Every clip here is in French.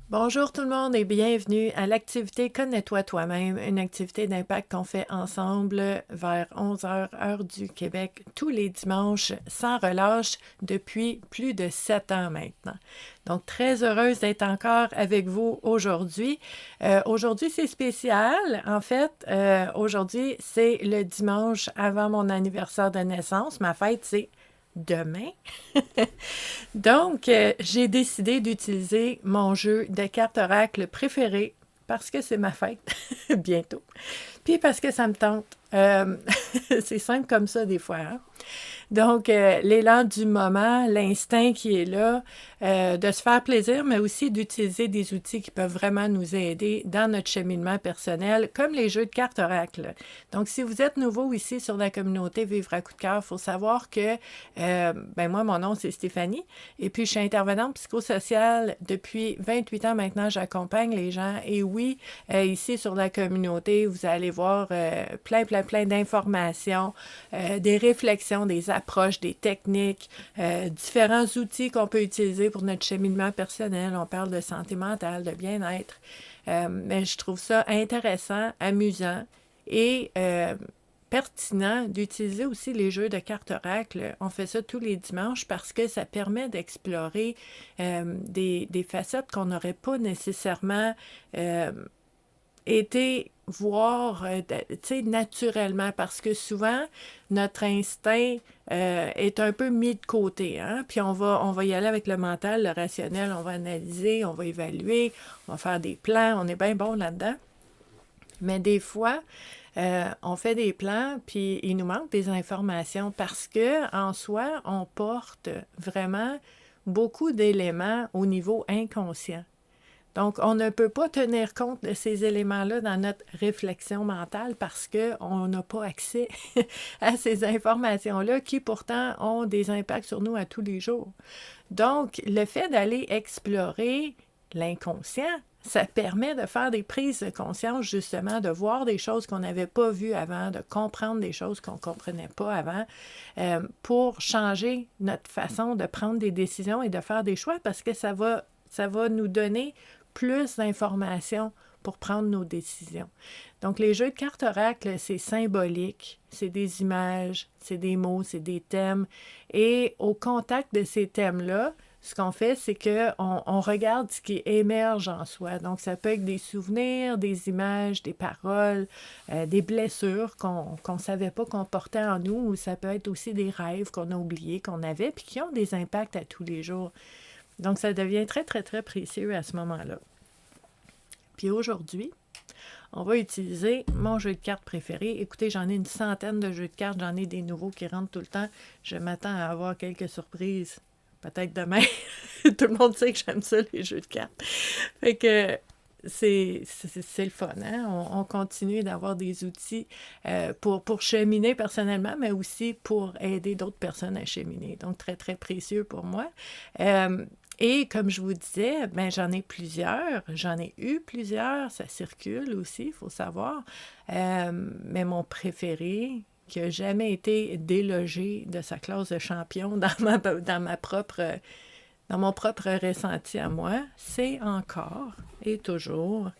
Bonjour tout le monde et bienvenue à l'activité Connais-toi toi-même, une activité d'impact qu'on fait ensemble vers 11 heures, heure du Québec, tous les dimanches, sans relâche, depuis plus de 7 ans maintenant. Donc, très heureuse d'être encore avec vous aujourd'hui. Aujourd'hui, c'est spécial. En fait, aujourd'hui, c'est le dimanche avant mon anniversaire de naissance. Ma fête, c'est demain. Donc, j'ai décidé d'utiliser mon jeu de cartes oracle préféré parce que c'est ma fête bientôt. Puis parce que ça me tente. C'est simple comme ça des fois. Hein? Donc, l'élan du moment, l'instinct qui est là, de se faire plaisir, mais aussi d'utiliser des outils qui peuvent vraiment nous aider dans notre cheminement personnel, comme les jeux de cartes oracle. Donc, si vous êtes nouveau ici sur la communauté Vivre à coup de cœur, il faut savoir que, moi, mon nom, c'est Stéphanie, et puis je suis intervenante psychosociale depuis 28 ans maintenant. J'accompagne les gens, et oui, ici sur la communauté, vous allez voir plein d'informations, des réflexions, des approches, des techniques, différents outils qu'on peut utiliser pour notre cheminement personnel. On parle de santé mentale, de bien-être. Mais je trouve ça intéressant, amusant et pertinent d'utiliser aussi les jeux de cartes oracle. On fait ça tous les dimanches parce que ça permet d'explorer des facettes qu'on n'aurait pas nécessairement été voir, naturellement, parce que souvent, notre instinct est un peu mis de côté, hein? Puis on va y aller avec le mental, le rationnel, on va analyser, on va évaluer, on va faire des plans, on est bien bon là-dedans. Mais des fois, on fait des plans, puis il nous manque des informations parce que en soi, on porte vraiment beaucoup d'éléments au niveau inconscient. Donc, on ne peut pas tenir compte de ces éléments-là dans notre réflexion mentale parce qu'on n'a pas accès à ces informations-là qui pourtant ont des impacts sur nous à tous les jours. Donc, le fait d'aller explorer l'inconscient, ça permet de faire des prises de conscience, justement, de voir des choses qu'on n'avait pas vues avant, de comprendre des choses qu'on ne comprenait pas avant, pour changer notre façon de prendre des décisions et de faire des choix parce que ça va nous donner plus d'informations pour prendre nos décisions. Donc, les jeux de cartes oracle, c'est symbolique, c'est des images, c'est des mots, c'est des thèmes. Et au contact de ces thèmes-là, ce qu'on fait, c'est qu'on regarde ce qui émerge en soi. Donc, ça peut être des souvenirs, des images, des paroles, des blessures qu'on ne savait pas qu'on portait en nous, ou ça peut être aussi des rêves qu'on a oubliés, qu'on avait, puis qui ont des impacts à tous les jours. Donc, ça devient très, très, très précieux à ce moment-là. Puis aujourd'hui, on va utiliser mon jeu de cartes préféré. Écoutez, j'en ai une centaine de jeux de cartes. J'en ai des nouveaux qui rentrent tout le temps. Je m'attends à avoir quelques surprises. Peut-être demain. Tout le monde sait que j'aime ça, les jeux de cartes. Fait que c'est le fun. Hein? On continue d'avoir des outils pour cheminer personnellement, mais aussi pour aider d'autres personnes à cheminer. Donc, très, très précieux pour moi. Et comme je vous disais, ben, j'en ai plusieurs. J'en ai eu plusieurs. Ça circule aussi, il faut savoir. Mais mon préféré, qui n'a jamais été délogé de sa classe de champion dans mon propre ressenti à moi, c'est encore et toujours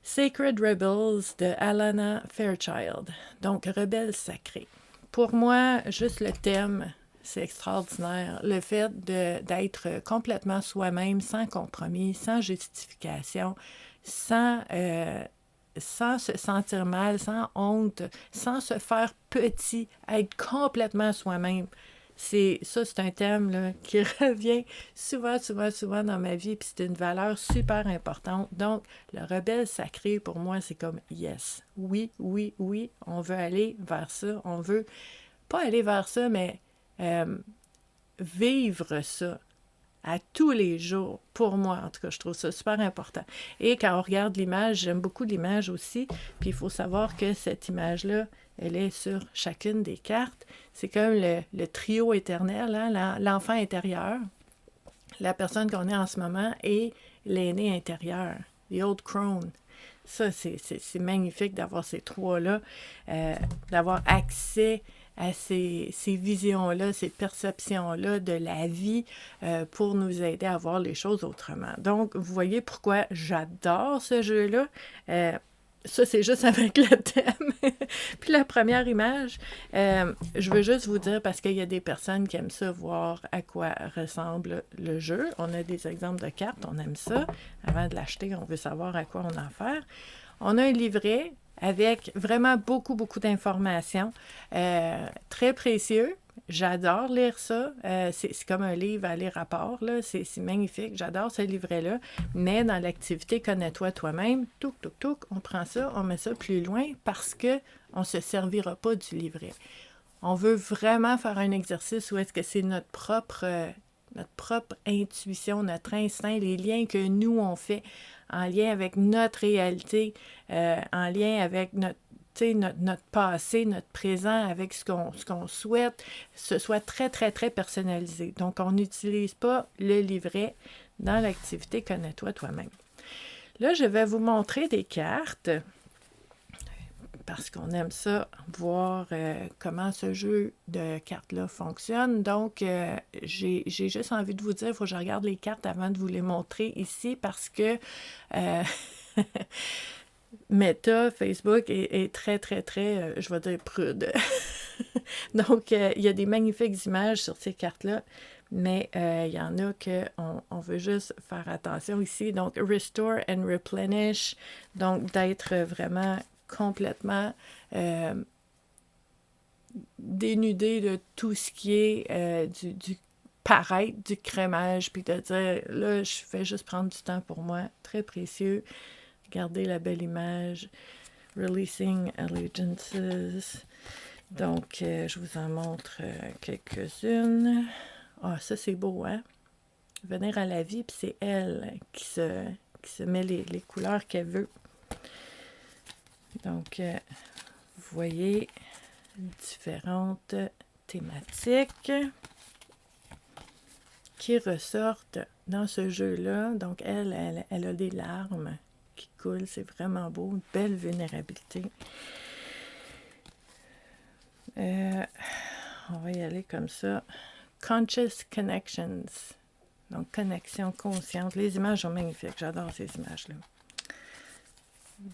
Sacred Rebels de Alana Fairchild. Donc, Rebelles sacrés. Pour moi, juste le thème, c'est extraordinaire. Le fait d'être complètement soi-même, sans compromis, sans justification, sans se sentir mal, sans honte, sans se faire petit, être complètement soi-même. C'est un thème là, qui revient souvent dans ma vie, puis c'est une valeur super importante. Donc, le rebelle sacré, pour moi, c'est comme yes. Oui, on veut aller vers ça. On veut pas aller vers ça, mais vivre ça à tous les jours. Pour moi, en tout cas, je trouve ça super important. Et quand on regarde l'image, j'aime beaucoup l'image aussi, puis il faut savoir que cette image-là, elle est sur chacune des cartes. C'est comme le trio éternel, hein, l'enfant intérieur, la personne qu'on est en ce moment et l'aîné intérieur, the old crone. Ça, c'est magnifique d'avoir ces trois-là, d'avoir accès à ces visions-là, ces perceptions-là de la vie pour nous aider à voir les choses autrement. Donc, vous voyez pourquoi j'adore ce jeu-là. Ça, c'est juste avec le thème. Puis la première image, je veux juste vous dire, parce qu'il y a des personnes qui aiment ça, voir à quoi ressemble le jeu. On a des exemples de cartes, on aime ça. Avant de l'acheter, on veut savoir à quoi on a affaire. On a un livret avec vraiment beaucoup, beaucoup d'informations. Très précieux. J'adore lire ça. C'est comme un livre à lire à part, là. C'est magnifique. J'adore ce livret-là. Mais dans l'activité Connais-toi toi-même, touc, touc, touc, on prend ça, on met ça plus loin parce qu'on ne se servira pas du livret. On veut vraiment faire un exercice où est-ce que c'est notre propre intuition, notre instinct, les liens que nous, on fait en lien avec notre réalité, en lien avec notre passé, notre présent, avec ce qu'on souhaite, ce soit très, très, très personnalisé. Donc, on n'utilise pas le livret dans l'activité Connais-toi toi-même. Là, je vais vous montrer des cartes parce qu'on aime ça, voir comment ce jeu de cartes-là fonctionne. Donc, j'ai juste envie de vous dire, il faut que je regarde les cartes avant de vous les montrer ici parce que Meta, Facebook est très, très, très, je vais dire, prude. Donc, il y a des magnifiques images sur ces cartes-là, mais il y en a qu'on veut juste faire attention ici. Donc, Restore and Replenish, donc d'être vraiment complètement dénudé de tout ce qui est du paraître, du crémage, puis de dire, là, je fais juste prendre du temps pour moi, très précieux. Regardez la belle image. Releasing Allegiances. Donc, je vous en montre quelques-unes. Ah, ça, c'est beau, hein? Venir à la vie, puis c'est elle qui se met les couleurs qu'elle veut. Donc, vous voyez différentes thématiques qui ressortent dans ce jeu-là. Donc, elle a des larmes qui coulent. C'est vraiment beau. Une belle vulnérabilité. On va y aller comme ça. Conscious Connections. Donc, connexion consciente. Les images sont magnifiques. J'adore ces images-là.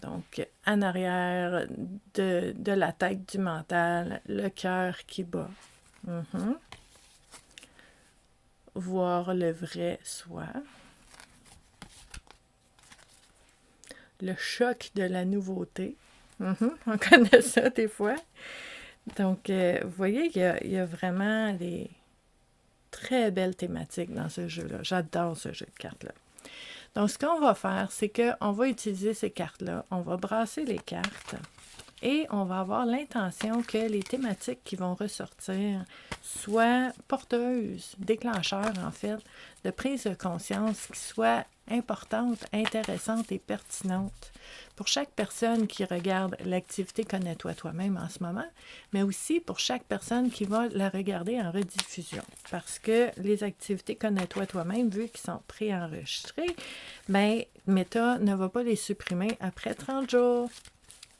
Donc, en arrière de la tête du mental, le cœur qui bat. Voir le vrai soi. Le choc de la nouveauté. On connaît ça des fois. Donc, vous voyez qu'il y a vraiment des très belles thématiques dans ce jeu-là. J'adore ce jeu de cartes-là. Donc, ce qu'on va faire, c'est qu'on va utiliser ces cartes-là, on va brasser les cartes et on va avoir l'intention que les thématiques qui vont ressortir soient porteuses, déclencheurs en fait, de prise de conscience qui soient importantes, intéressantes et pertinentes pour chaque personne qui regarde l'activité Connais-toi toi-même en ce moment, mais aussi pour chaque personne qui va la regarder en rediffusion. Parce que les activités Connais-toi toi-même, vu qu'ils sont préenregistrés, bien, Meta ne va pas les supprimer après 30 jours.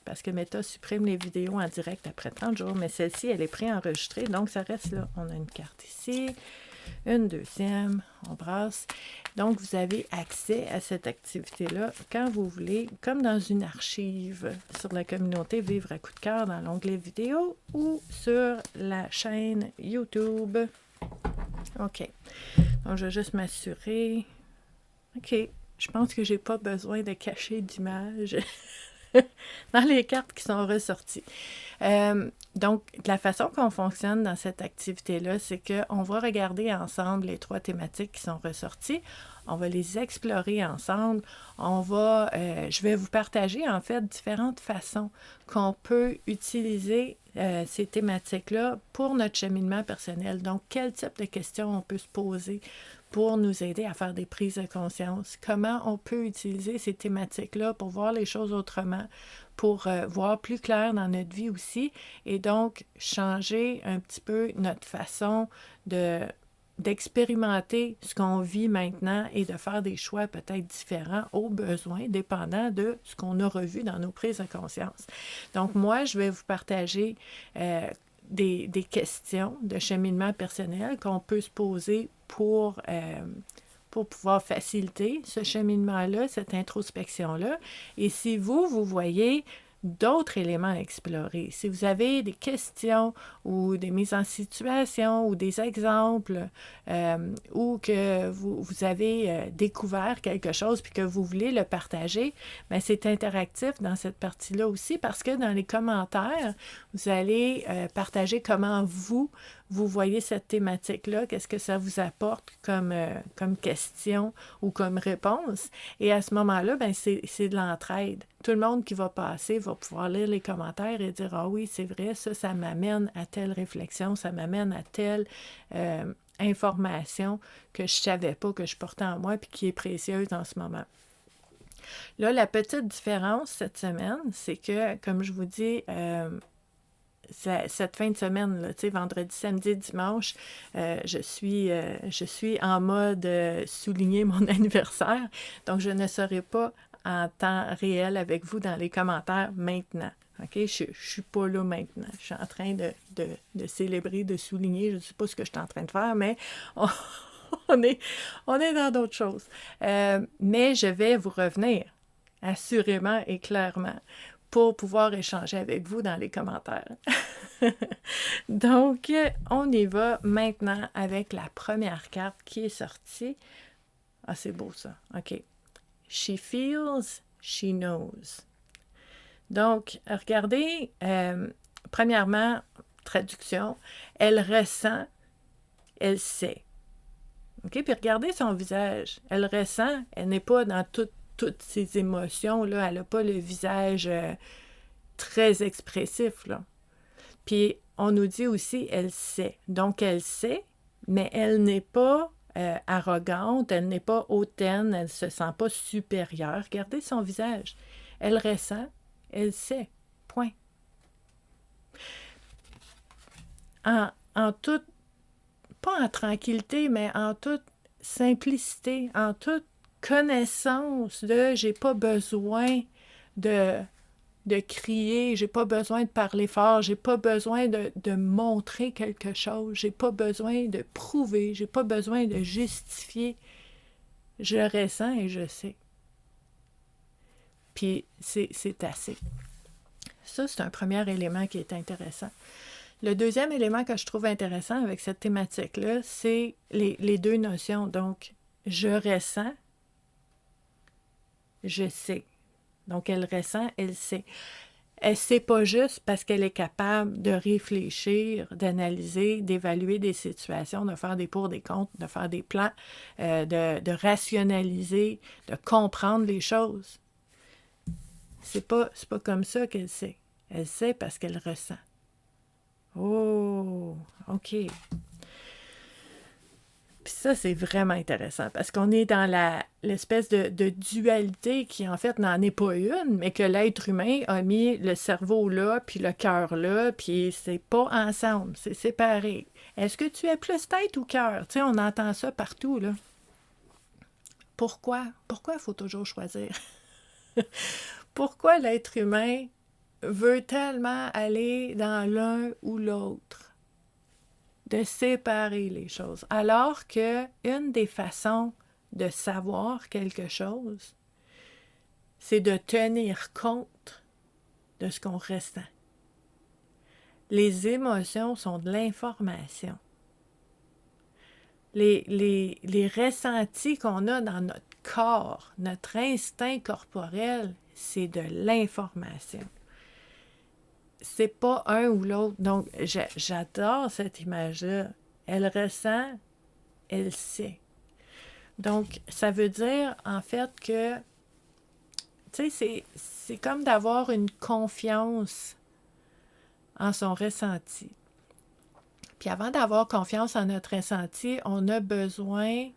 Parce que Meta supprime les vidéos en direct après 30 jours, mais celle-ci, elle est préenregistrée, donc ça reste là. On a une carte ici, une deuxième, on brasse. Donc, vous avez accès à cette activité-là quand vous voulez, comme dans une archive sur la communauté Vivre à coup de cœur dans l'onglet vidéo ou sur la chaîne YouTube. OK. Donc, je vais juste m'assurer. OK. Je pense que j'ai pas besoin de cacher d'image dans les cartes qui sont ressorties. Donc, la façon qu'on fonctionne dans cette activité-là, c'est qu'on va regarder ensemble les 3 thématiques qui sont ressorties. On va les explorer ensemble. Je vais vous partager en fait différentes façons qu'on peut utiliser ces thématiques-là pour notre cheminement personnel. Donc, quel type de questions on peut se poser pour nous aider à faire des prises de conscience? Comment on peut utiliser ces thématiques-là pour voir les choses autrement, pour voir plus clair dans notre vie aussi, et donc changer un petit peu notre façon d'expérimenter ce qu'on vit maintenant et de faire des choix peut-être différents au besoin, dépendant de ce qu'on a revu dans nos prises de conscience. Donc, moi, je vais vous partager des questions de cheminement personnel qu'on peut se poser pour pouvoir faciliter ce cheminement-là, cette introspection-là. Et si vous voyez d'autres éléments à explorer, si vous avez des questions ou des mises en situation ou des exemples ou que vous avez découvert quelque chose puis que vous voulez le partager, bien, c'est interactif dans cette partie-là aussi parce que dans les commentaires, vous allez partager comment vous voyez cette thématique-là, qu'est-ce que ça vous apporte comme question ou comme réponse. Et à ce moment-là, ben c'est de l'entraide. Tout le monde qui va passer va pouvoir lire les commentaires et dire « Ah oui, c'est vrai, ça m'amène à telle réflexion, ça m'amène à telle information que je ne savais pas que je portais en moi puis qui est précieuse en ce moment. » Là, la petite différence cette semaine, c'est que, comme je vous dis, cette fin de semaine, là, vendredi, samedi, dimanche, je suis en mode souligner mon anniversaire. Donc, je ne serai pas en temps réel avec vous dans les commentaires maintenant. OK? Je ne suis pas là maintenant. Je suis en train de célébrer, de souligner. Je ne sais pas ce que je suis en train de faire, mais on est dans d'autres choses. Mais je vais vous revenir, assurément et clairement, pour pouvoir échanger avec vous dans les commentaires. Donc, on y va maintenant avec la première carte qui est sortie. Ah, c'est beau ça. OK. She feels, she knows. Donc, regardez, premièrement, traduction, elle ressent, elle sait. OK? Puis regardez son visage. Elle ressent, elle n'est pas dans toutes ses émotions, là. Elle n'a pas le visage très expressif, là. Puis, on nous dit aussi, elle sait. Donc, elle sait, mais elle n'est pas arrogante, elle n'est pas hautaine, elle ne se sent pas supérieure. Regardez son visage. Elle ressent, elle sait. Point. En toute, pas en tranquillité, mais en toute simplicité, en toute connaissance de j'ai pas besoin de crier, j'ai pas besoin de parler fort, j'ai pas besoin de montrer quelque chose, j'ai pas besoin de prouver, j'ai pas besoin de justifier. Je ressens et je sais. Puis c'est assez. Ça, c'est un premier élément qui est intéressant. Le deuxième élément que je trouve intéressant avec cette thématique-là, c'est les deux notions. Donc, je ressens, je sais. Donc, elle ressent, elle sait. Elle ne sait pas juste parce qu'elle est capable de réfléchir, d'analyser, d'évaluer des situations, de faire des pour, des contre, de faire des plans, de rationaliser, de comprendre les choses. C'est pas comme ça qu'elle sait. Elle sait parce qu'elle ressent. Oh, OK. Puis ça, c'est vraiment intéressant parce qu'on est dans l'espèce de dualité qui, en fait, n'en est pas une, mais que l'être humain a mis le cerveau là, puis le cœur là, puis c'est pas ensemble, c'est séparé. Est-ce que tu es plus tête ou cœur? Tu sais, on entend ça partout, là. Pourquoi? Pourquoi il faut toujours choisir? Pourquoi l'être humain veut tellement aller dans l'un ou l'autre? De séparer les choses. Alors que une des façons de savoir quelque chose, c'est de tenir compte de ce qu'on ressent. Les émotions sont de l'information. Les ressentis qu'on a dans notre corps, notre instinct corporel, c'est de l'information. C'est pas un ou l'autre. Donc, j'adore cette image-là. Elle ressent, elle sait. Donc, ça veut dire, en fait, que, tu sais, c'est comme d'avoir une confiance en son ressenti. Puis avant d'avoir confiance en notre ressenti, on a besoin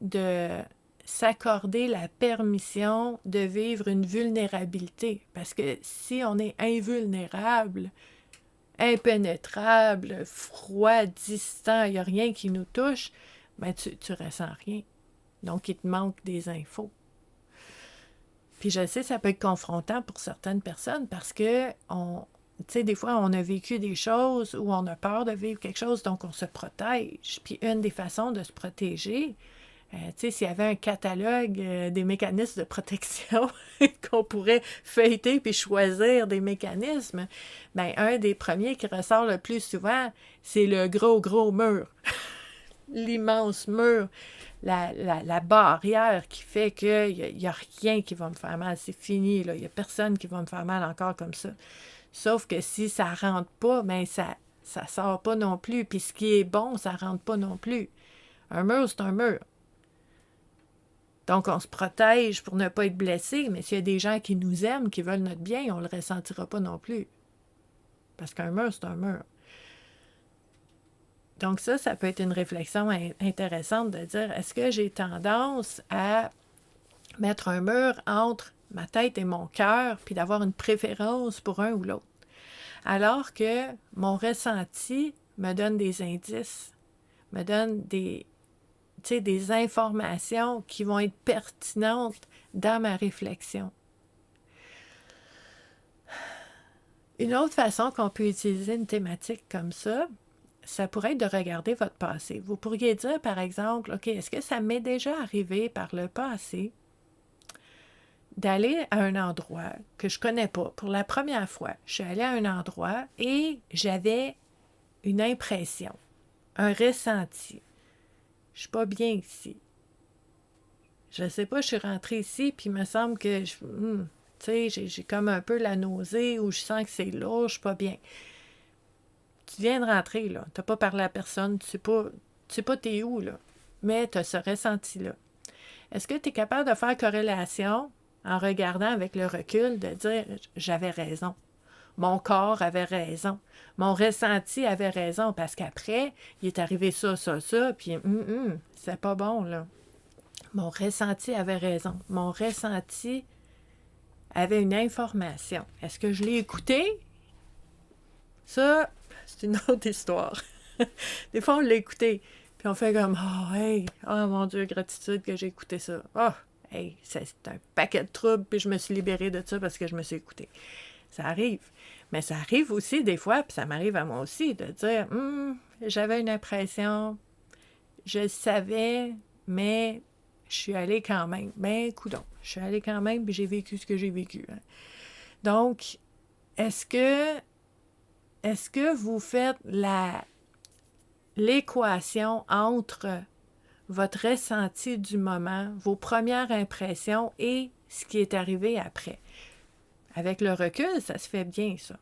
de s'accorder la permission de vivre une vulnérabilité. Parce que si on est invulnérable, impénétrable, froid, distant, il n'y a rien qui nous touche, ben tu ressens rien. Donc, il te manque des infos. Puis je sais, ça peut être confrontant pour certaines personnes parce que sais, des fois, on a vécu des choses ou on a peur de vivre quelque chose, donc on se protège. Puis une des façons de se protéger, tu sais, s'il y avait un catalogue des mécanismes de protection qu'on pourrait feuilleter puis choisir des mécanismes, bien, un des premiers qui ressort le plus souvent, c'est le gros mur. L'immense mur, la barrière qui fait qu'il n'y a rien qui va me faire mal. C'est fini, là. Il n'y a personne qui va me faire mal encore comme ça. Sauf que si ça ne rentre pas, bien, ça ne sort pas non plus. Puis ce qui est bon, ça ne rentre pas non plus. Un mur, c'est un mur. Donc, on se protège pour ne pas être blessé, mais s'il y a des gens qui nous aiment, qui veulent notre bien, on ne le ressentira pas non plus. Parce qu'un mur, c'est un mur. Donc ça peut être une réflexion intéressante de dire, est-ce que j'ai tendance à mettre un mur entre ma tête et mon cœur, puis d'avoir une préférence pour un ou l'autre? Alors que mon ressenti me donne des indices, me donne des informations qui vont être pertinentes dans ma réflexion. Une autre façon qu'on peut utiliser une thématique comme ça pourrait être de regarder votre passé. Vous pourriez dire, par exemple, OK, est-ce que ça m'est déjà arrivé par le passé d'aller à un endroit que je ne connais pas pour la première fois? Je suis allée à un endroit et j'avais une impression, un ressenti. Je ne suis pas bien ici. Je ne sais pas, je suis rentrée ici, puis il me semble que tu sais, j'ai comme un peu la nausée ou je sens que c'est lourd, je ne suis pas bien. Tu viens de rentrer, là. Tu n'as pas parlé à personne, tu sais pas t'es où, là. Mais tu as ce ressenti-là. Est-ce que tu es capable de faire corrélation en regardant avec le recul, de dire « j'avais raison ». Mon corps avait raison. Mon ressenti avait raison, parce qu'après, il est arrivé ça, puis c'est pas bon, là. Mon ressenti avait raison. Mon ressenti avait une information. Est-ce que je l'ai écouté? Ça, c'est une autre histoire. Des fois, on l'a écouté, puis on fait comme « Oh, hey, oh mon Dieu, gratitude que j'ai écouté ça. Oh, hey, c'est un paquet de troubles, puis je me suis libérée de ça parce que je me suis écoutée. » Ça arrive. Mais ça arrive aussi des fois, puis ça m'arrive à moi aussi, de dire j'avais une impression, je le savais, mais je suis allée quand même. Ben, coudonc, je suis allée quand même, puis j'ai vécu ce que j'ai vécu. Hein. Donc, est-ce que vous faites l'équation entre votre ressenti du moment, vos premières impressions et ce qui est arrivé après? Avec le recul, ça se fait bien, ça.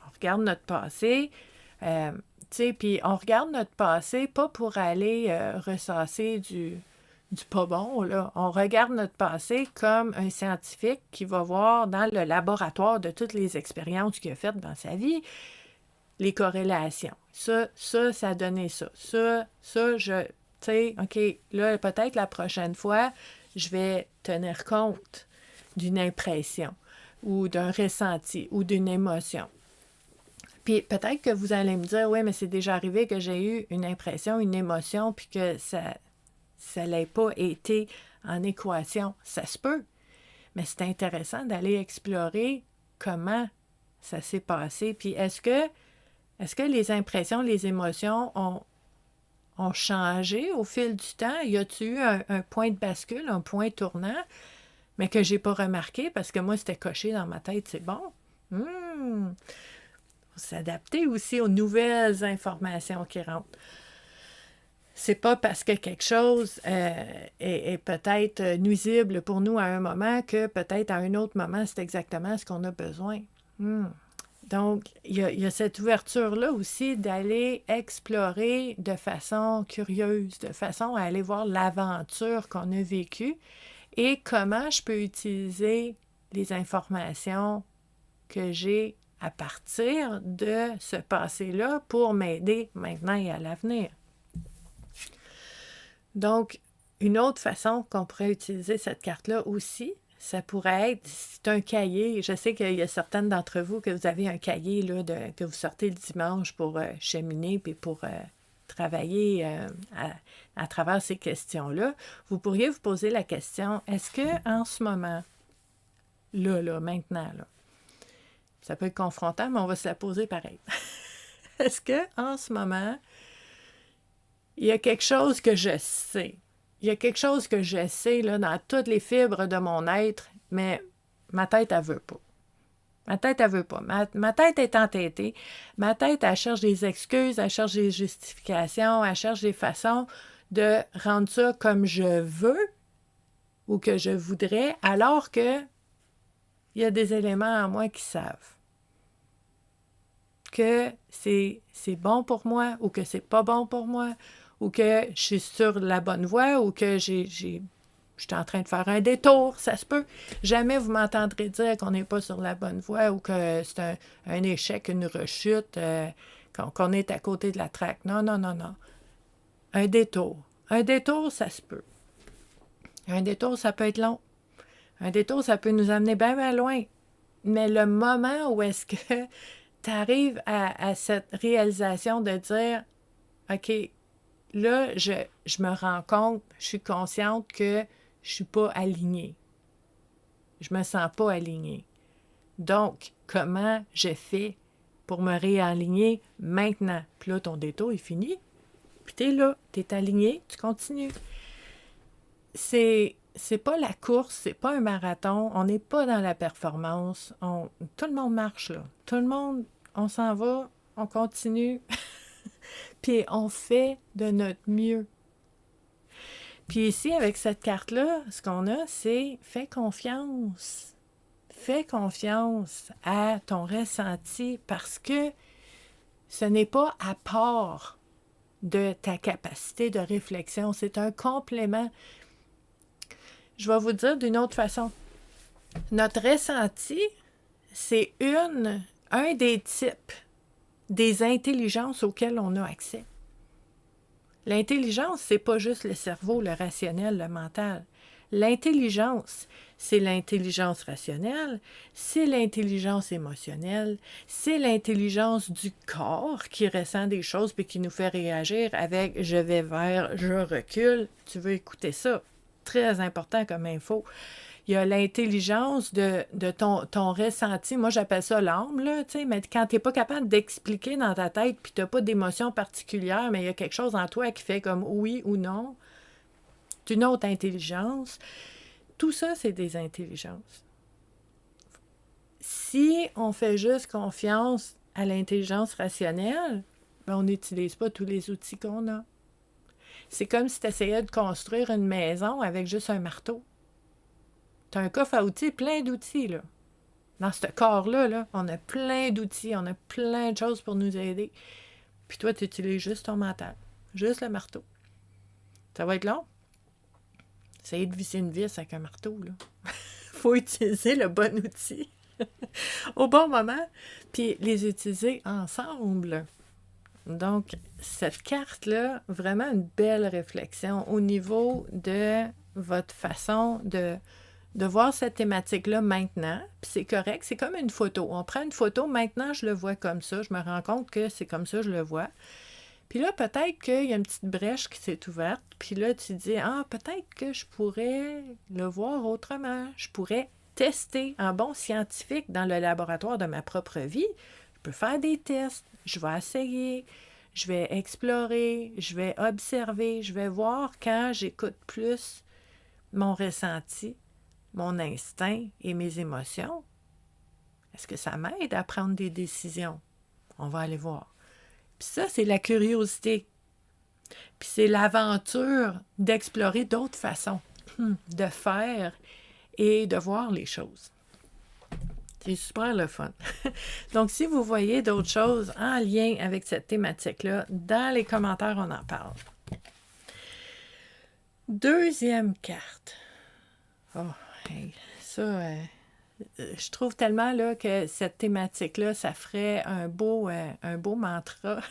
On regarde notre passé, puis on regarde notre passé pas pour aller ressasser du pas bon, là. On regarde notre passé comme un scientifique qui va voir dans le laboratoire de toutes les expériences qu'il a faites dans sa vie, les corrélations. Ça a donné ça. Ça, OK, là, peut-être la prochaine fois, je vais tenir compte d'une impression ou d'un ressenti ou d'une émotion. Puis peut-être que vous allez me dire, oui, mais c'est déjà arrivé que j'ai eu une impression, une émotion, puis que ça n'ait pas été en équation. Ça se peut. Mais c'est intéressant d'aller explorer comment ça s'est passé. Puis est-ce que les impressions, les émotions ont changé au fil du temps? Y a-t-il eu un point de bascule, un point tournant, mais que j'ai pas remarqué parce que moi, c'était coché dans ma tête, c'est bon? Faut s'adapter aussi aux nouvelles informations qui rentrent. C'est pas parce que quelque chose est peut-être nuisible pour nous à un moment que peut-être à un autre moment, c'est exactement ce qu'on a besoin. Donc, il y a cette ouverture-là aussi d'aller explorer de façon curieuse, de façon à aller voir l'aventure qu'on a vécue et comment je peux utiliser les informations que j'ai à partir de ce passé-là pour m'aider maintenant et à l'avenir. Donc, une autre façon qu'on pourrait utiliser cette carte-là aussi, ça pourrait être, c'est un cahier. Je sais qu'il y a certaines d'entre vous que vous avez un cahier là, que vous sortez le dimanche pour cheminer puis pour travailler à travers ces questions-là. Vous pourriez vous poser la question, est-ce que en ce moment, là, maintenant, là, Ça peut être confrontant, mais on va se la poser pareil. Est-ce qu'en ce moment, il y a quelque chose que je sais? Il y a quelque chose que je sais là, dans toutes les fibres de mon être, mais ma tête, elle veut pas. Ma tête, elle veut pas. Ma tête est entêtée. Ma tête, elle cherche des excuses, elle cherche des justifications, elle cherche des façons de rendre ça comme je veux ou que je voudrais, alors que il y a des éléments en moi qui savent que c'est bon pour moi ou que c'est pas bon pour moi ou que je suis sur la bonne voie ou que je suis en train de faire un détour, ça se peut. Jamais vous m'entendrez dire qu'on n'est pas sur la bonne voie ou que c'est un échec, une rechute, qu'on est à côté de la traque. Non, non, non, non. Un détour. Un détour, ça se peut. Un détour, ça peut être long. Un détour, ça peut nous amener bien, bien loin. Mais le moment où est-ce que tu arrives à cette réalisation de dire, OK, là, je me rends compte, je suis consciente que je ne suis pas alignée. Je me sens pas alignée. Donc, comment je fais pour me réaligner maintenant? Puis là, ton détour est fini. Puis tu es là, tu es aligné, tu continues. C'est pas la course, c'est pas un marathon, on n'est pas dans la performance. Tout le monde marche, là. Tout le monde, on s'en va, on continue, puis on fait de notre mieux. Puis ici, avec cette carte-là, ce qu'on a, c'est fais confiance. Fais confiance à ton ressenti parce que ce n'est pas à part de ta capacité de réflexion, c'est un complément. Je vais vous dire d'une autre façon. Notre ressenti, c'est un des types des intelligences auxquelles on a accès. L'intelligence, c'est pas juste le cerveau, le rationnel, le mental. L'intelligence, c'est l'intelligence rationnelle, c'est l'intelligence émotionnelle, c'est l'intelligence du corps qui ressent des choses puis qui nous fait réagir avec je vais vers, je recule. Tu veux écouter ça? Très important comme info. Il y a l'intelligence de ton ressenti. Moi, j'appelle ça l'âme, là, tu sais, mais quand tu n'es pas capable d'expliquer dans ta tête puis tu n'as pas d'émotion particulière, mais il y a quelque chose en toi qui fait comme oui ou non, c'est une autre intelligence. Tout ça, c'est des intelligences. Si on fait juste confiance à l'intelligence rationnelle, ben on n'utilise pas tous les outils qu'on a. C'est comme si tu essayais de construire une maison avec juste un marteau. Tu as un coffre à outils, plein d'outils, là. Dans ce corps-là, là, on a plein d'outils, on a plein de choses pour nous aider. Puis toi, tu utilises juste ton mental, juste le marteau. Ça va être long. Essayez de visser une vis avec un marteau, là. Faut utiliser le bon outil au bon moment, puis les utiliser ensemble. Donc, cette carte-là, vraiment une belle réflexion au niveau de votre façon de voir cette thématique-là maintenant. Puis c'est correct, c'est comme une photo. On prend une photo, maintenant je le vois comme ça, je me rends compte que c'est comme ça, je le vois. Puis là, peut-être qu'il y a une petite brèche qui s'est ouverte, puis là, tu dis, ah, peut-être que je pourrais le voir autrement. Je pourrais tester en bon scientifique dans le laboratoire de ma propre vie. Je peux faire des tests, je vais essayer, je vais explorer, je vais observer, je vais voir quand j'écoute plus mon ressenti, mon instinct et mes émotions. Est-ce que ça m'aide à prendre des décisions? On va aller voir. Puis ça, c'est la curiosité. Puis c'est l'aventure d'explorer d'autres façons de faire et de voir les choses. C'est super le fun. Donc, si vous voyez d'autres choses en lien avec cette thématique-là, dans les commentaires, on en parle. Deuxième carte. Oh, hey, ça, je trouve tellement là, que cette thématique-là, ça ferait un beau mantra.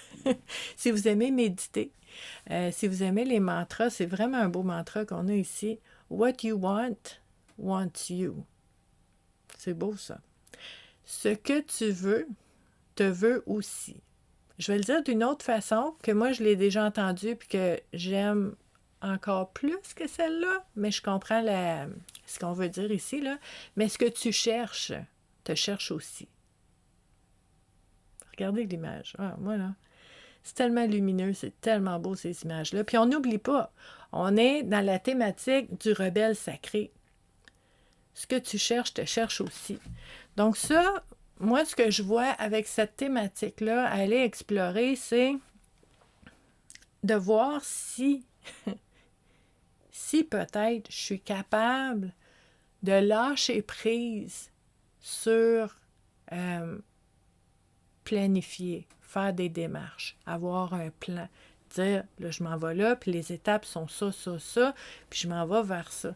Si vous aimez méditer, si vous aimez les mantras, c'est vraiment un beau mantra qu'on a ici. What you want, wants you. C'est beau, ça. Ce que tu veux, te veut aussi. Je vais le dire d'une autre façon, que moi, je l'ai déjà entendu puis que j'aime encore plus que celle-là, mais je comprends ce qu'on veut dire ici, là. Mais ce que tu cherches, te cherche aussi. Regardez l'image. Ah, moi, là, c'est tellement lumineux, c'est tellement beau, ces images-là. Puis on n'oublie pas, on est dans la thématique du rebelle sacré. Ce que tu cherches, te cherche aussi. Donc ça, moi, ce que je vois avec cette thématique-là, aller explorer, c'est de voir si, si peut-être je suis capable de lâcher prise sur planifier, faire des démarches, avoir un plan, dire, là, je m'en vais là, puis les étapes sont ça, ça, ça, puis je m'en vais vers ça.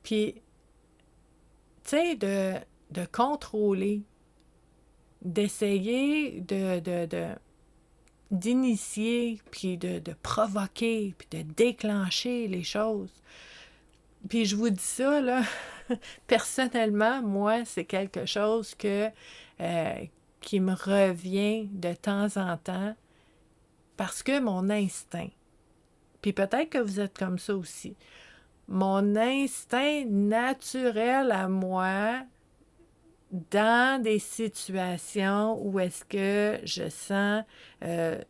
Puis, tu sais, de contrôler, d'essayer d'initier, puis de provoquer, puis de déclencher les choses. Puis je vous dis ça, là, personnellement, moi, c'est quelque chose qui me revient de temps en temps parce que mon instinct, puis peut-être que vous êtes comme ça aussi, mon instinct naturel à moi, dans des situations où est-ce que je sens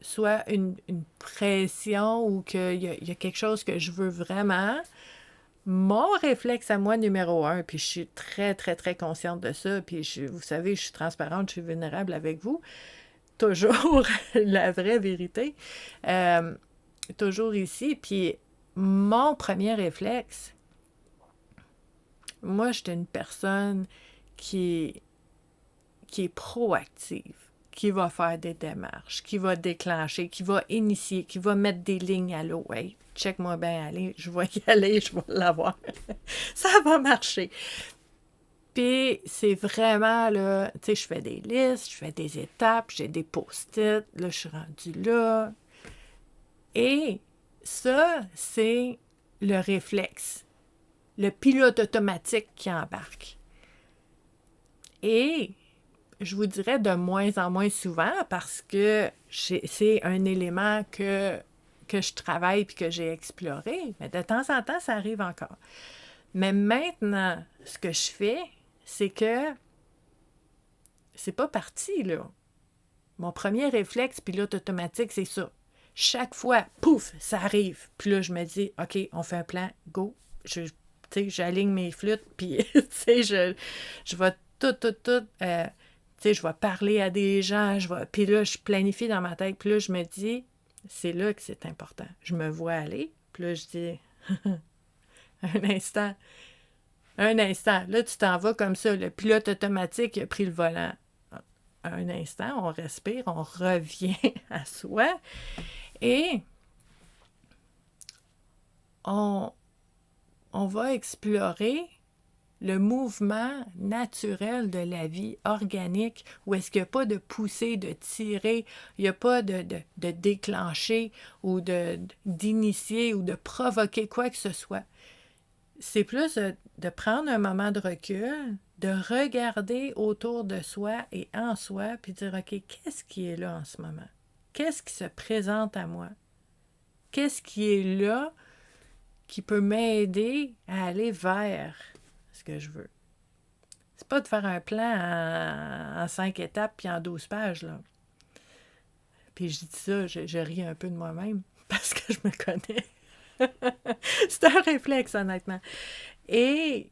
soit une pression ou qu'il y a quelque chose que je veux vraiment, mon réflexe à moi numéro 1, puis je suis très, très, très consciente de ça, puis vous savez, je suis transparente, je suis vulnérable avec vous, toujours la vraie vérité, toujours ici, puis mon premier réflexe, moi, j'étais une personne qui est proactive, qui va faire des démarches, qui va déclencher, qui va initier, qui va mettre des lignes à l'eau. Hey, check-moi bien aller, je vais y aller, je vais l'avoir. Ça va marcher. Puis, c'est vraiment, là, tu sais, je fais des listes, je fais des étapes, j'ai des post-it, là, je suis rendue là. Et ça, c'est le réflexe, le pilote automatique qui embarque. Et je vous dirais de moins en moins souvent parce que c'est un élément que je travaille puis que j'ai exploré. Mais de temps en temps, ça arrive encore. Mais maintenant, ce que je fais, c'est que c'est pas parti, là. Mon premier réflexe pilote automatique, c'est ça. Chaque fois, pouf, ça arrive. Puis là, je me dis, OK, on fait un plan, go. Tu sais, j'aligne mes flûtes, puis, tu sais, je vais tout, tu sais, je vais parler à des gens, puis là, je planifie dans ma tête, puis là, je me dis, c'est là que c'est important. Je me vois aller, puis là, je dis, un instant, là, tu t'en vas comme ça, le pilote automatique a pris le volant. Un instant, on respire, on revient à soi, et on va explorer le mouvement naturel de la vie organique, où est-ce qu'il n'y a pas de pousser, de tirer, il n'y a pas de déclencher ou d'initier ou de provoquer quoi que ce soit. C'est plus de prendre un moment de recul, de regarder autour de soi et en soi, puis dire, OK, qu'est-ce qui est là en ce moment? Qu'est-ce qui se présente à moi? Qu'est-ce qui est là qui peut m'aider à aller vers ce que je veux? C'est pas de faire un plan en 5 étapes puis en 12 pages, là. Puis je dis ça, je ris un peu de moi-même parce que je me connais. C'est un réflexe, honnêtement. Et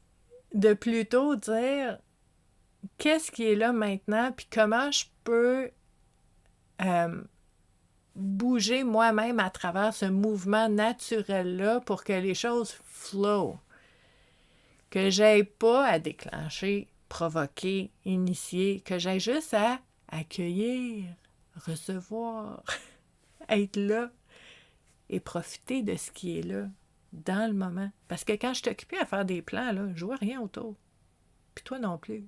de plutôt dire qu'est-ce qui est là maintenant, puis comment je peux bouger moi-même à travers ce mouvement naturel-là pour que les choses flow. Que j'aille pas à déclencher, provoquer, initier, que j'aille juste à accueillir, recevoir, être là et profiter de ce qui est là, dans le moment. Parce que quand je suis occupée à faire des plans, là, je vois rien autour. Puis toi non plus.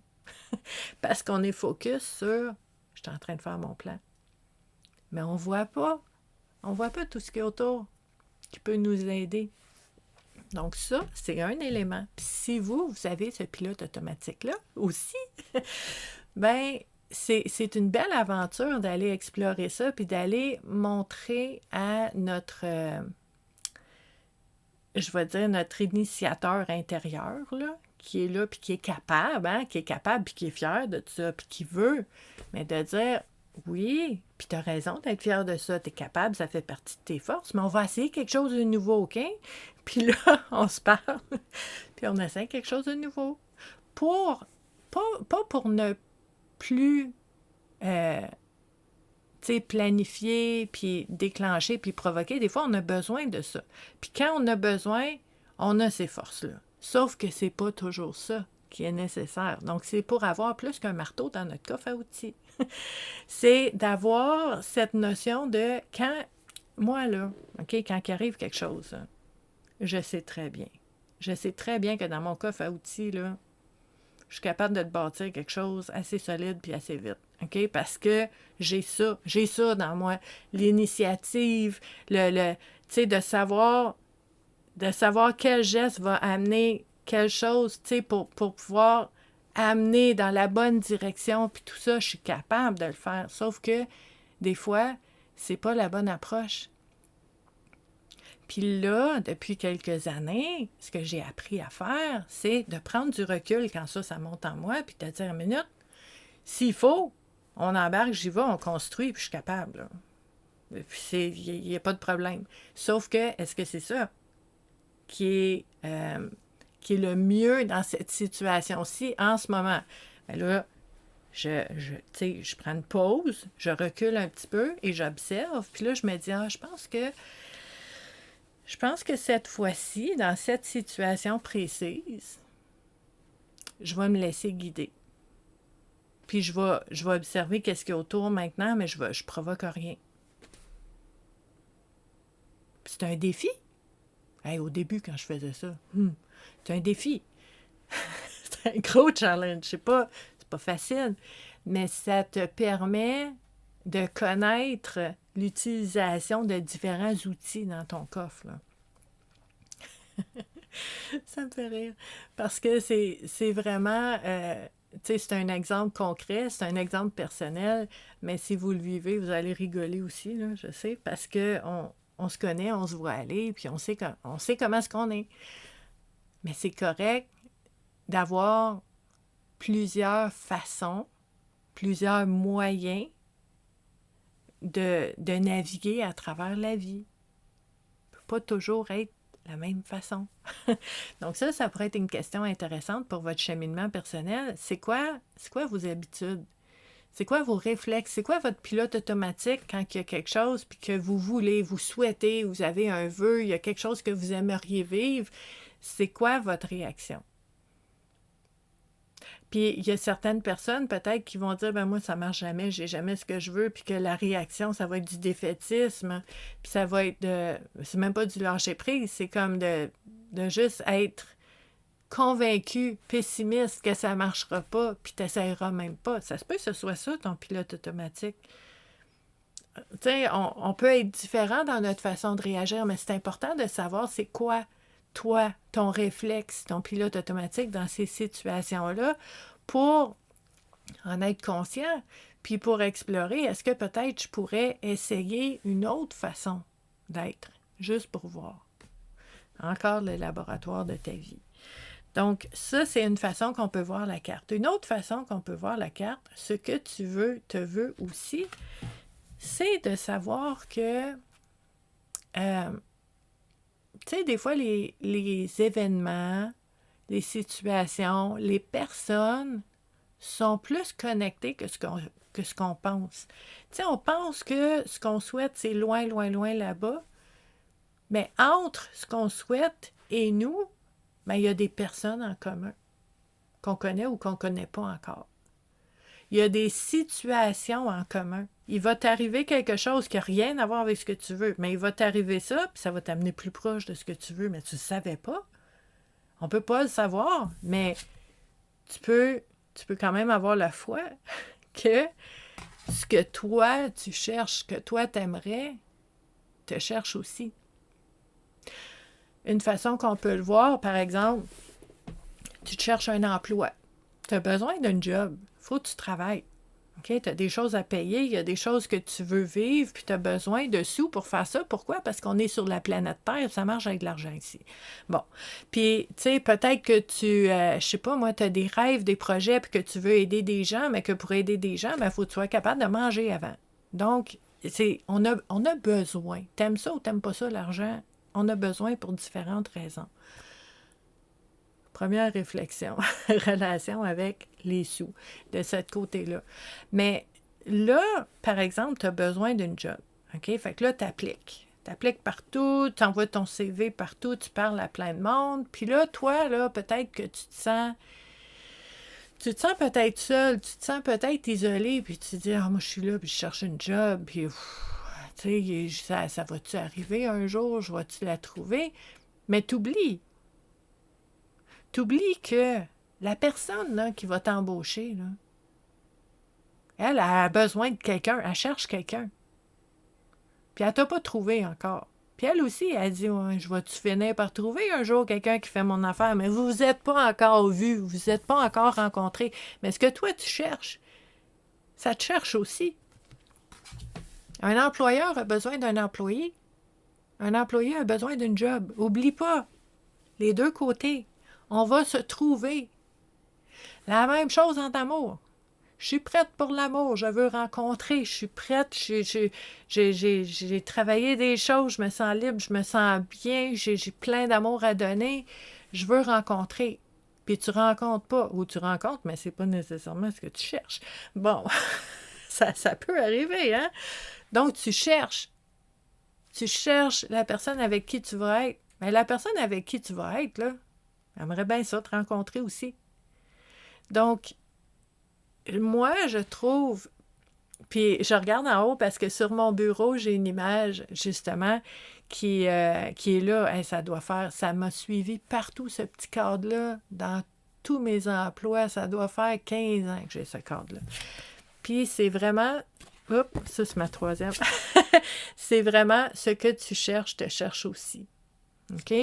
Parce qu'on est focus sur « je suis en train de faire mon plan ». Mais on voit pas tout ce qui est autour qui peut nous aider. Donc ça, c'est un élément. Puis si vous avez ce pilote automatique-là aussi, ben c'est une belle aventure d'aller explorer ça puis d'aller montrer à notre, je vais dire, notre initiateur intérieur, là, qui est là puis qui est capable puis qui est fier de ça puis qui veut, mais de dire, Oui, puis tu as raison d'être fier de ça. Tu es capable, ça fait partie de tes forces, mais on va essayer quelque chose de nouveau, OK? Puis là, on se parle, puis on essaie quelque chose de nouveau. Pour, pas pour ne plus, euh, tu sais, planifier, puis déclencher, puis provoquer. Des fois, on a besoin de ça. Puis quand on a besoin, on a ces forces-là. Sauf que c'est pas toujours ça qui est nécessaire. Donc, c'est pour avoir plus qu'un marteau dans notre coffre à outils. C'est d'avoir cette notion de quand, moi là, OK, quand il arrive quelque chose, là, je sais très bien. Je sais très bien que dans mon coffre à outils, là, je suis capable de te bâtir quelque chose assez solide puis assez vite. OK? Parce que j'ai ça dans moi. L'initiative, tu sais, de savoir quel geste va amener quelque chose, tu sais, pour pouvoir amener dans la bonne direction, puis tout ça, je suis capable de le faire. Sauf que, des fois, c'est pas la bonne approche. Puis là, depuis quelques années, ce que j'ai appris à faire, c'est de prendre du recul quand ça monte en moi, puis de dire, une minute, s'il faut, on embarque, j'y vais, on construit, puis je suis capable. Là. Puis il n'y a pas de problème. Sauf que, est-ce que c'est ça qui est le mieux dans cette situation-ci en ce moment? Bien là, je prends une pause, je recule un petit peu et j'observe. Puis là, je me dis, je pense que cette fois-ci, dans cette situation précise, je vais me laisser guider. Puis je vais observer qu'est-ce qu'il y a autour maintenant, mais je provoque rien. Puis c'est un défi. Hey, au début, quand je faisais ça, c'est un défi. C'est un gros challenge. C'est pas facile. Mais ça te permet de connaître l'utilisation de différents outils dans ton coffre. Là. Ça me fait rire. Parce que c'est vraiment... tu sais, c'est un exemple concret, c'est un exemple personnel, mais si vous le vivez, vous allez rigoler aussi, là, je sais, parce que on se connaît, on se voit aller, puis on sait comment est-ce qu'on est. Mais c'est correct d'avoir plusieurs façons, plusieurs moyens de naviguer à travers la vie. Ça peut pas toujours être la même façon. Donc ça pourrait être une question intéressante pour votre cheminement personnel. C'est quoi vos habitudes? C'est quoi vos réflexes? C'est quoi votre pilote automatique quand il y a quelque chose puis que vous voulez, vous souhaitez, vous avez un vœu, il y a quelque chose que vous aimeriez vivre? C'est quoi votre réaction? Puis il y a certaines personnes peut-être qui vont dire, ben moi ça marche jamais, j'ai jamais ce que je veux, puis que la réaction, ça va être du défaitisme, puis ça va être c'est même pas du lâcher prise, c'est comme de juste être convaincu, pessimiste que ça marchera pas, puis t'essayeras même pas. Ça se peut que ce soit ça ton pilote automatique. Tu sais, on peut être différent dans notre façon de réagir, mais c'est important de savoir c'est quoi toi, ton réflexe, ton pilote automatique dans ces situations-là pour en être conscient, puis pour explorer, est-ce que peut-être je pourrais essayer une autre façon d'être, juste pour voir. Encore le laboratoire de ta vie. Donc, ça, c'est une façon qu'on peut voir la carte. Une autre façon qu'on peut voir la carte, ce que tu veux, te veux aussi, c'est de savoir que tu sais, des fois, les événements, les situations, les personnes sont plus connectées que ce qu'on pense. Tu sais, on pense que ce qu'on souhaite, c'est loin, loin, loin là-bas. Mais entre ce qu'on souhaite et nous, ben, il y a des personnes en commun qu'on connaît ou qu'on ne connaît pas encore. Il y a des situations en commun. Il va t'arriver quelque chose qui n'a rien à voir avec ce que tu veux, mais il va t'arriver ça, puis ça va t'amener plus proche de ce que tu veux, mais tu ne savais pas. On ne peut pas le savoir, mais tu peux quand même avoir la foi que ce que toi, tu cherches, que toi, t'aimerais, te cherche aussi. Une façon qu'on peut le voir, par exemple, tu te cherches un emploi. Tu as besoin d'un job. Il faut que tu travailles. OK? Tu as des choses à payer, il y a des choses que tu veux vivre, puis tu as besoin de sous pour faire ça. Pourquoi? Parce qu'on est sur la planète Terre, ça marche avec de l'argent ici. Bon. Puis, tu sais, peut-être que je sais pas, moi, tu as des rêves, des projets, puis que tu veux aider des gens, mais que pour aider des gens, il faut que tu sois capable de manger avant. Donc, on a besoin. T'aimes ça ou t'aimes pas ça, l'argent? On a besoin pour différentes raisons. Première réflexion, relation avec les sous, de ce côté-là. Mais là, par exemple, tu as besoin d'une job. OK? Fait que là, tu appliques. Tu appliques partout, tu envoies ton CV partout, tu parles à plein de monde. Puis là, toi, là, peut-être que tu te sens peut-être seul, tu te sens peut-être isolé, puis tu te dis, ah, moi, je suis là, puis je cherche une job, puis, tu sais, ça va-tu arriver un jour, je vais-tu la trouver? Mais t'oublies que la personne là, qui va t'embaucher, là, elle a besoin de quelqu'un, elle cherche quelqu'un. Puis elle t'a pas trouvé encore. Puis elle aussi, elle dit, ouais, je vais-tu finir par trouver un jour quelqu'un qui fait mon affaire, mais vous vous êtes pas encore vus, vous vous êtes pas encore rencontrés. Mais ce que toi, tu cherches, ça te cherche aussi. Un employeur a besoin d'un employé. Un employé a besoin d'une job. Oublie pas, les deux côtés. On va se trouver. La même chose en amour. Je suis prête pour l'amour, je veux rencontrer, je suis prête, j'ai travaillé des choses, je me sens libre, je me sens bien, j'ai plein d'amour à donner, je veux rencontrer. Puis tu rencontres pas, ou tu rencontres, mais c'est pas nécessairement ce que tu cherches. Bon, ça peut arriver, hein? Donc tu cherches la personne avec qui tu vas être. Mais la personne avec qui tu vas être, là, aimerait bien ça te rencontrer aussi. Donc, moi, je trouve, puis je regarde en haut parce que sur mon bureau, j'ai une image, justement, qui est là. Hey, ça m'a suivi partout, ce petit cadre-là, dans tous mes emplois. Ça doit faire 15 ans que j'ai ce cadre-là. Puis c'est vraiment, oups, ça c'est ma troisième, c'est vraiment ce que tu cherches, te cherche aussi. OK?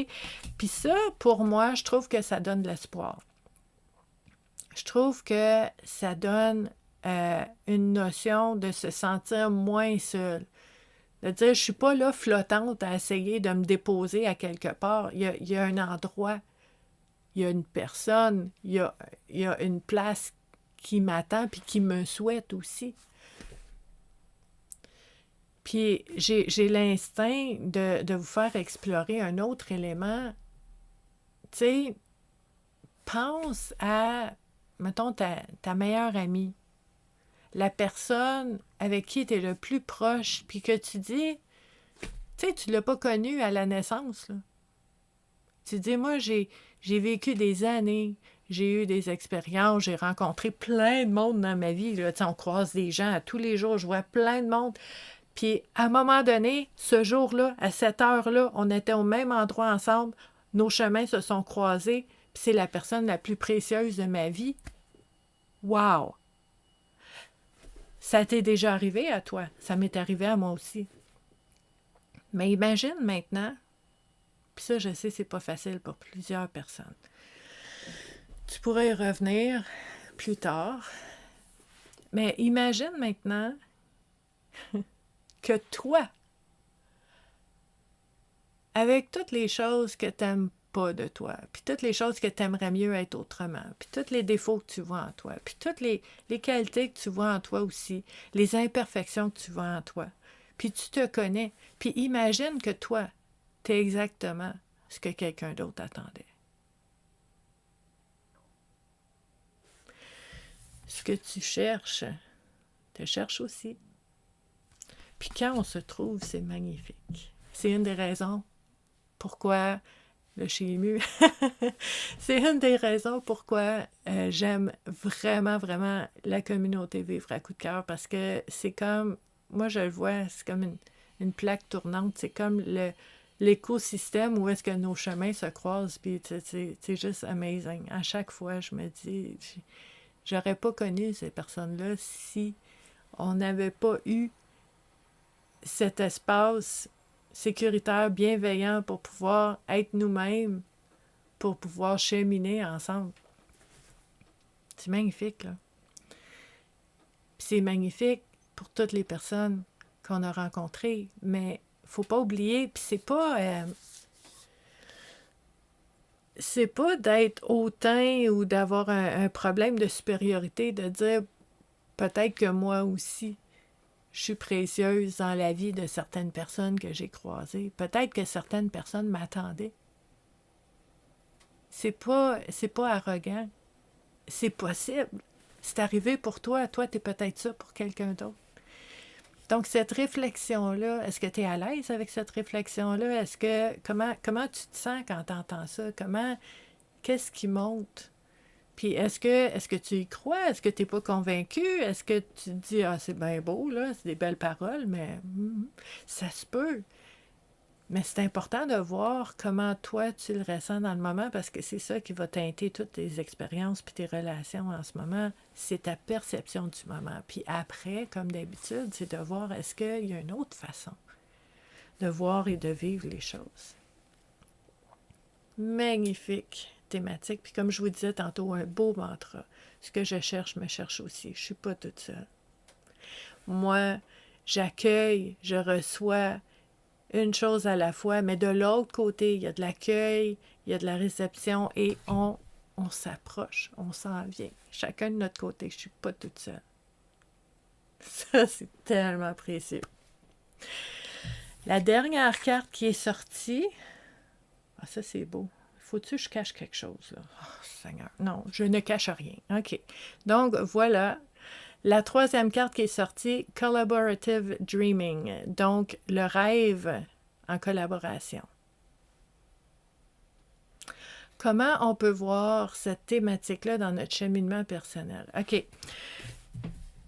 Puis ça, pour moi, je trouve que ça donne de l'espoir. Je trouve que ça donne une notion de se sentir moins seul. De dire, je ne suis pas là flottante à essayer de me déposer à quelque part. Il y a un endroit, il y a une personne, il y a une place qui m'attend puis qui me souhaite aussi. Puis j'ai l'instinct de vous faire explorer un autre élément. Tu sais, pense à, mettons, ta meilleure amie. La personne avec qui tu es le plus proche, puis que tu dis, tu sais, tu ne l'as pas connue à la naissance, là. Tu dis, moi, j'ai vécu des années, j'ai eu des expériences, j'ai rencontré plein de monde dans ma vie, là. Tu sais, on croise des gens à tous les jours, je vois plein de monde. Puis, à un moment donné, ce jour-là, à cette heure-là, on était au même endroit ensemble, nos chemins se sont croisés, puis c'est la personne la plus précieuse de ma vie. Wow! Ça t'est déjà arrivé à toi. Ça m'est arrivé à moi aussi. Mais imagine maintenant, puis ça, je sais, c'est pas facile pour plusieurs personnes. Tu pourrais y revenir plus tard, mais imagine maintenant que toi, avec toutes les choses que t'aimes pas de toi, puis toutes les choses que t'aimerais mieux être autrement, puis tous les défauts que tu vois en toi, puis toutes les qualités que tu vois en toi aussi, les imperfections que tu vois en toi, puis tu te connais, puis imagine que toi, t'es exactement ce que quelqu'un d'autre attendait. Ce que tu cherches, te cherche aussi. Puis quand on se trouve, c'est magnifique. C'est une des raisons pourquoi le Chez-Ému, c'est une des raisons pourquoi j'aime vraiment, vraiment la communauté Vivre à coup de cœur, parce que c'est comme, moi je le vois, c'est comme une plaque tournante, c'est comme l'écosystème où est-ce que nos chemins se croisent, puis c'est juste amazing. À chaque fois, je me dis, j'aurais pas connu ces personnes-là si on n'avait pas eu cet espace sécuritaire, bienveillant pour pouvoir être nous-mêmes, pour pouvoir cheminer ensemble. C'est magnifique, là. Puis c'est magnifique pour toutes les personnes qu'on a rencontrées, mais faut pas oublier, puis c'est pas d'être hautain ou d'avoir un problème de supériorité, de dire peut-être que moi aussi, je suis précieuse dans la vie de certaines personnes que j'ai croisées. Peut-être que certaines personnes m'attendaient. C'est pas arrogant. C'est possible. C'est arrivé pour toi. Toi, t'es peut-être ça pour quelqu'un d'autre. Donc, cette réflexion-là, est-ce que tu es à l'aise avec cette réflexion-là? Comment tu te sens quand tu entends ça? Qu'est-ce qui monte? Puis est-ce que tu y crois? Est-ce que tu n'es pas convaincu? Est-ce que tu te dis, ah, c'est bien beau, là, c'est des belles paroles, mais ça se peut. Mais c'est important de voir comment toi, tu le ressens dans le moment, parce que c'est ça qui va teinter toutes tes expériences puis tes relations en ce moment. C'est ta perception du moment. Puis après, comme d'habitude, c'est de voir est-ce qu'il y a une autre façon de voir et de vivre les choses. Magnifique thématique. Puis comme je vous disais tantôt, un beau mantra. Ce que je cherche me cherche aussi. Je ne suis pas toute seule. Moi, j'accueille, je reçois une chose à la fois, mais de l'autre côté, il y a de l'accueil, il y a de la réception et on s'approche, on s'en vient. Chacun de notre côté, je ne suis pas toute seule. Ça, c'est tellement précieux. La dernière carte qui est sortie, ah, ça c'est beau. Faut-tu que je cache quelque chose, là? Oh, Seigneur. Non, je ne cache rien. OK. Donc, voilà. La troisième carte qui est sortie, Collaborative Dreaming. Donc, le rêve en collaboration. Comment on peut voir cette thématique-là dans notre cheminement personnel? OK.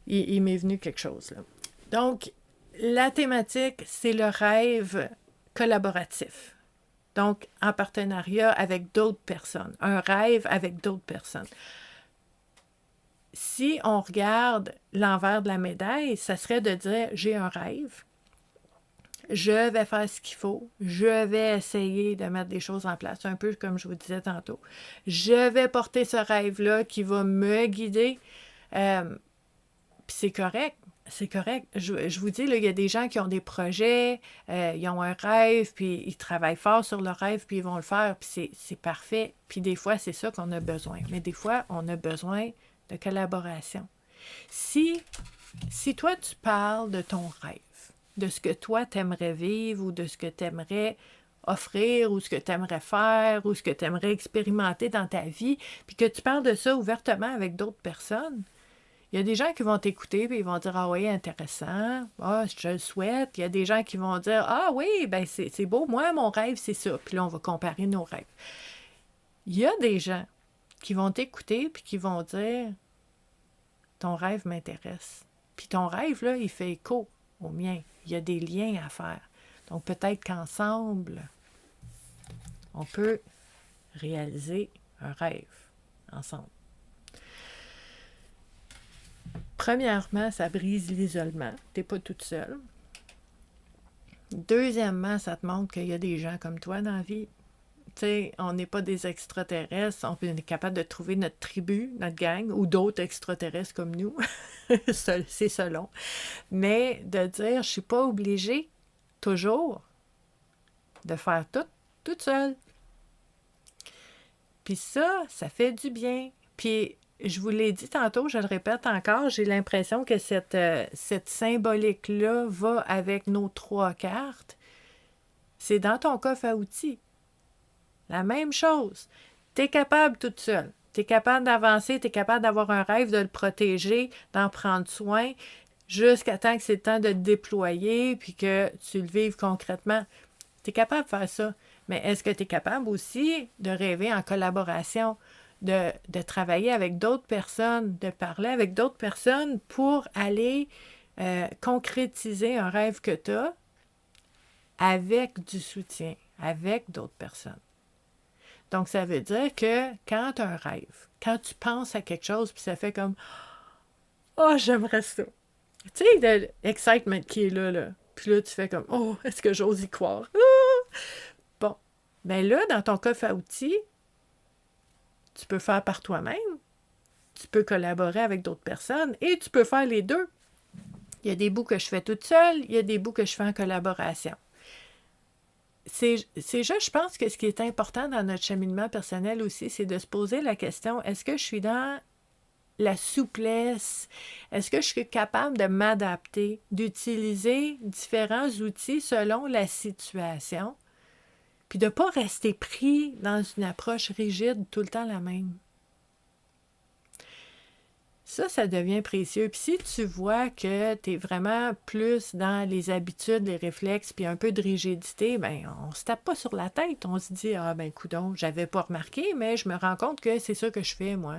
Il m'est venu quelque chose, là. Donc, la thématique, c'est le rêve collaboratif. Donc, en partenariat avec d'autres personnes. Un rêve avec d'autres personnes. Si on regarde l'envers de la médaille, ça serait de dire, j'ai un rêve, je vais faire ce qu'il faut, je vais essayer de mettre des choses en place, un peu comme je vous disais tantôt. Je vais porter ce rêve-là qui va me guider. Puis c'est correct. C'est correct. Je vous dis, là, il y a des gens qui ont des projets, ils ont un rêve, puis ils travaillent fort sur leur rêve, puis ils vont le faire, puis c'est parfait. Puis des fois, c'est ça qu'on a besoin. Mais des fois, on a besoin de collaboration. Si toi, tu parles de ton rêve, de ce que toi, tu aimerais vivre, ou de ce que tu aimerais offrir, ou ce que tu aimerais faire, ou ce que tu aimerais expérimenter dans ta vie, puis que tu parles de ça ouvertement avec d'autres personnes, il y a des gens qui vont t'écouter et ils vont dire « Ah oui, intéressant, ah, je le souhaite. » Il y a des gens qui vont dire « Ah oui, ben c'est beau, moi, mon rêve, c'est ça. » Puis là, on va comparer nos rêves. Il y a des gens qui vont t'écouter puis qui vont dire « Ton rêve m'intéresse. » Puis ton rêve, là, il fait écho au mien. Il y a des liens à faire. Donc peut-être qu'ensemble, on peut réaliser un rêve ensemble. Premièrement, ça brise l'isolement. Tu n'es pas toute seule. Deuxièmement, ça te montre qu'il y a des gens comme toi dans la vie. Tu sais, on n'est pas des extraterrestres. On est capable de trouver notre tribu, notre gang, ou d'autres extraterrestres comme nous. C'est selon. Mais de dire, je ne suis pas obligée, toujours, de faire tout toute seule. Puis ça fait du bien. Puis je vous l'ai dit tantôt, je le répète encore, j'ai l'impression que cette symbolique-là va avec nos 3 cartes. C'est dans ton coffre à outils. La même chose. Tu es capable toute seule. Tu es capable d'avancer, tu es capable d'avoir un rêve, de le protéger, d'en prendre soin, jusqu'à temps que c'est le temps de le déployer, puis que tu le vives concrètement. Tu es capable de faire ça. Mais est-ce que tu es capable aussi de rêver en collaboration? De travailler avec d'autres personnes, de parler avec d'autres personnes pour aller concrétiser un rêve que tu as avec du soutien, avec d'autres personnes. Donc, ça veut dire que quand tu as un rêve, quand tu penses à quelque chose, puis ça fait comme « Oh, j'aimerais ça! » Tu sais, de l'excitement qui est là. Puis là, tu fais comme « Oh, est-ce que j'ose y croire? Ah! » Bon, bien là, dans ton coffre à outils, tu peux faire par toi-même. tu peux collaborer avec d'autres personnes et tu peux faire les deux. Il y a des bouts que je fais toute seule, il y a des bouts que je fais en collaboration. C'est juste, je pense que ce qui est important dans notre cheminement personnel aussi, c'est de se poser la question, est-ce que je suis dans la souplesse? Est-ce que je suis capable de m'adapter, d'utiliser différents outils selon la situation, puis de ne pas rester pris dans une approche rigide, tout le temps la même? Ça devient précieux. Puis si tu vois que tu es vraiment plus dans les habitudes, les réflexes, puis un peu de rigidité, ben on se tape pas sur la tête. On se dit, ah ben coudonc, j'avais pas remarqué, mais je me rends compte que c'est ça que je fais, moi.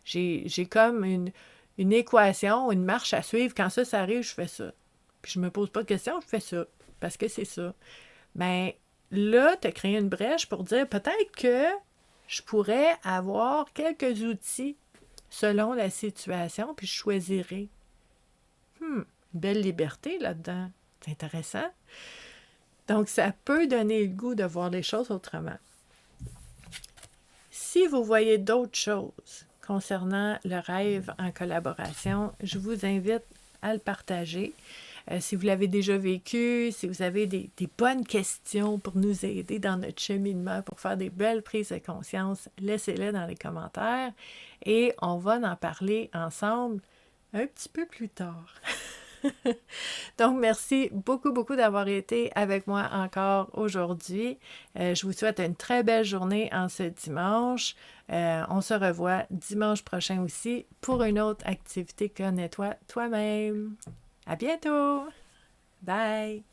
J'ai comme une équation, une marche à suivre. Quand ça arrive, je fais ça. Puis je me pose pas de questions, je fais ça. Parce que c'est ça. Ben là, tu as créé une brèche pour dire, peut-être que je pourrais avoir quelques outils selon la situation, puis je choisirai. Une belle liberté là-dedans. C'est intéressant. Donc, ça peut donner le goût de voir les choses autrement. Si vous voyez d'autres choses concernant le rêve en collaboration, je vous invite à le partager. Si vous l'avez déjà vécu, si vous avez des bonnes questions pour nous aider dans notre cheminement, pour faire des belles prises de conscience, laissez-les dans les commentaires et on va en parler ensemble un petit peu plus tard. Donc, merci beaucoup, beaucoup d'avoir été avec moi encore aujourd'hui. Je vous souhaite une très belle journée en ce dimanche. On se revoit dimanche prochain aussi pour une autre activité Connais-toi toi-même. À bientôt! Bye!